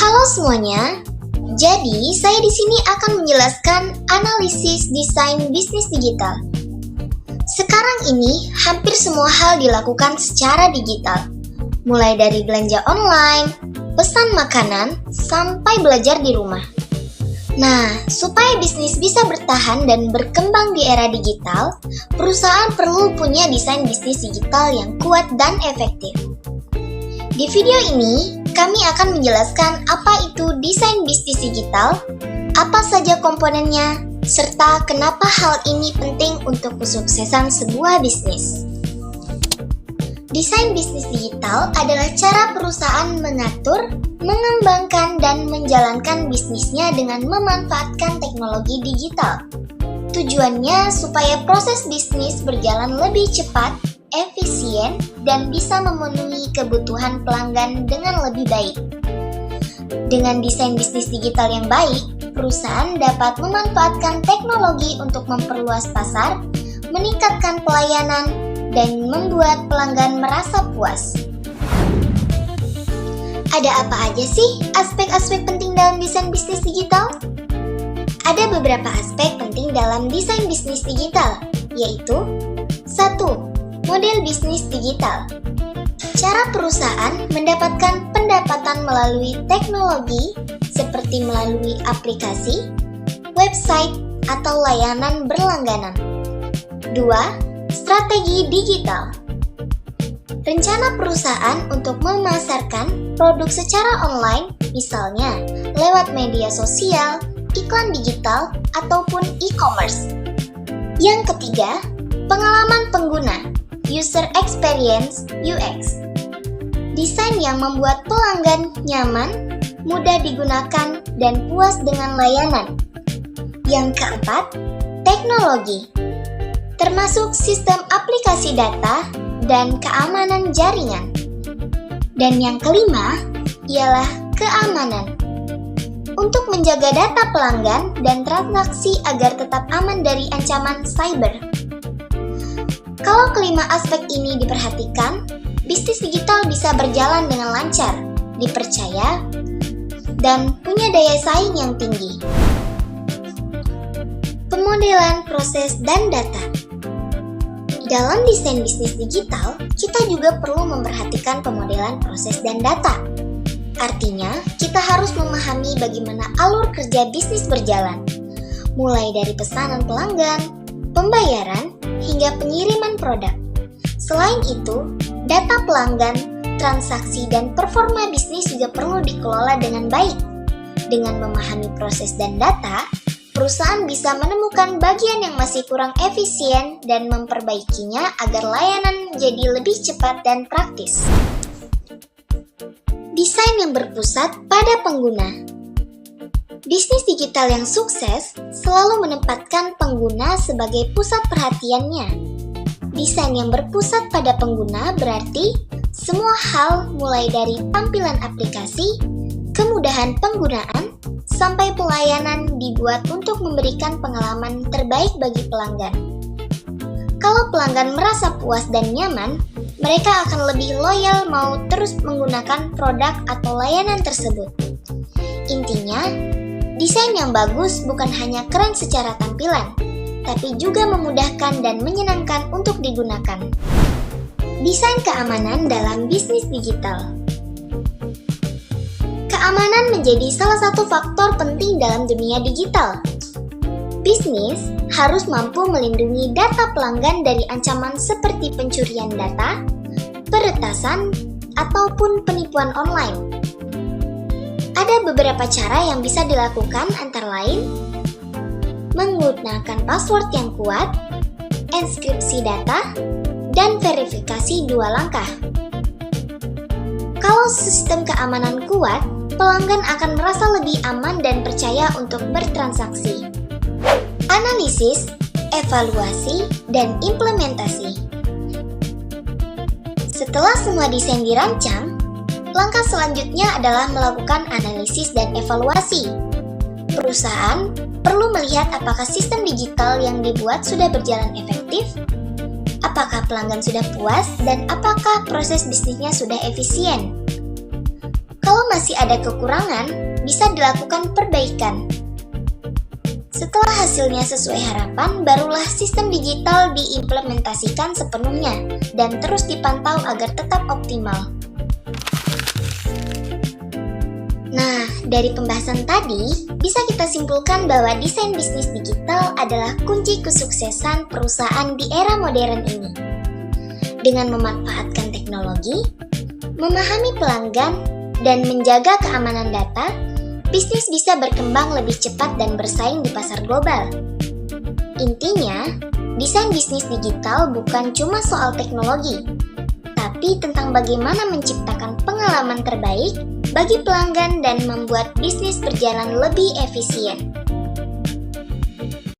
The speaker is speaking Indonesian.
Halo semuanya. Jadi, saya di sini akan menjelaskan analisis desain bisnis digital. Sekarang ini, hampir semua hal dilakukan secara digital. Mulai dari belanja online, pesan makanan, sampai belajar di rumah. Nah, supaya bisnis bisa bertahan dan berkembang di era digital, perusahaan perlu punya desain bisnis digital yang kuat dan efektif. Di video ini, kami akan menjelaskan apa itu desain bisnis digital, apa saja komponennya, serta kenapa hal ini penting untuk kesuksesan sebuah bisnis. Desain bisnis digital adalah cara perusahaan mengatur, mengembangkan, dan menjalankan bisnisnya dengan memanfaatkan teknologi digital. Tujuannya supaya proses bisnis berjalan lebih cepat, efisien, dan bisa memenuhi kebutuhan pelanggan dengan lebih baik. Dengan desain bisnis digital yang baik, perusahaan dapat memanfaatkan teknologi untuk memperluas pasar, meningkatkan pelayanan, dan membuat pelanggan merasa puas. Ada apa aja sih aspek-aspek penting dalam desain bisnis digital? Ada beberapa aspek penting dalam desain bisnis digital, yaitu 1. Model bisnis digital. Cara perusahaan mendapatkan pendapatan melalui teknologi seperti melalui aplikasi, website, atau layanan berlangganan. 2. Strategi digital. Rencana perusahaan untuk memasarkan produk secara online, misalnya lewat media sosial, iklan digital, ataupun e-commerce. Yang ketiga, pengalaman pengguna, user experience (UX). Desain yang membuat pelanggan nyaman, mudah digunakan, dan puas dengan layanan. Yang keempat, teknologi, termasuk sistem aplikasi data dan keamanan jaringan. Dan yang kelima ialah keamanan, untuk menjaga data pelanggan dan transaksi agar tetap aman dari ancaman cyber. Kalau kelima aspek ini diperhatikan, bisnis digital bisa berjalan dengan lancar, dipercaya, dan punya daya saing yang tinggi. Pemodelan proses dan data. Dalam desain bisnis digital, kita juga perlu memperhatikan pemodelan proses dan data. Artinya, kita harus memahami bagaimana alur kerja bisnis berjalan, mulai dari pesanan pelanggan, pembayaran, hingga pengiriman produk. Selain itu, data pelanggan, transaksi, dan performa bisnis juga perlu dikelola dengan baik. Dengan memahami proses dan data, perusahaan bisa menemukan bagian yang masih kurang efisien dan memperbaikinya agar layanan menjadi lebih cepat dan praktis. Desain yang berpusat pada pengguna. Bisnis digital yang sukses selalu menempatkan pengguna sebagai pusat perhatiannya. Desain yang berpusat pada pengguna berarti semua hal mulai dari tampilan aplikasi, kemudahan penggunaan, sampai pelayanan dibuat untuk memberikan pengalaman terbaik bagi pelanggan. Kalau pelanggan merasa puas dan nyaman, mereka akan lebih loyal mau terus menggunakan produk atau layanan tersebut. Intinya, desain yang bagus bukan hanya keren secara tampilan, tapi juga memudahkan dan menyenangkan untuk digunakan. Desain keamanan dalam bisnis digital. Keamanan menjadi salah satu faktor penting dalam dunia digital. Bisnis harus mampu melindungi data pelanggan dari ancaman seperti pencurian data, peretasan, ataupun penipuan online. Ada beberapa cara yang bisa dilakukan antara lain menggunakan password yang kuat, enkripsi data, dan verifikasi 2 langkah. Kalau sistem keamanan kuat, pelanggan akan merasa lebih aman dan percaya untuk bertransaksi. Analisis, evaluasi, dan implementasi. Setelah semua desain dirancang, langkah selanjutnya adalah melakukan analisis dan evaluasi. Perusahaan perlu melihat apakah sistem digital yang dibuat sudah berjalan efektif, apakah pelanggan sudah puas, dan apakah proses bisnisnya sudah efisien. Kalau masih ada kekurangan, bisa dilakukan perbaikan. Setelah hasilnya sesuai harapan, barulah sistem digital diimplementasikan sepenuhnya dan terus dipantau agar tetap optimal. Nah, dari pembahasan tadi, bisa kita simpulkan bahwa desain bisnis digital adalah kunci kesuksesan perusahaan di era modern ini. Dengan memanfaatkan teknologi, memahami pelanggan, dan menjaga keamanan data, bisnis bisa berkembang lebih cepat dan bersaing di pasar global. Intinya, desain bisnis digital bukan cuma soal teknologi, tapi tentang bagaimana menciptakan pengalaman terbaik bagi pelanggan dan membuat bisnis berjalan lebih efisien.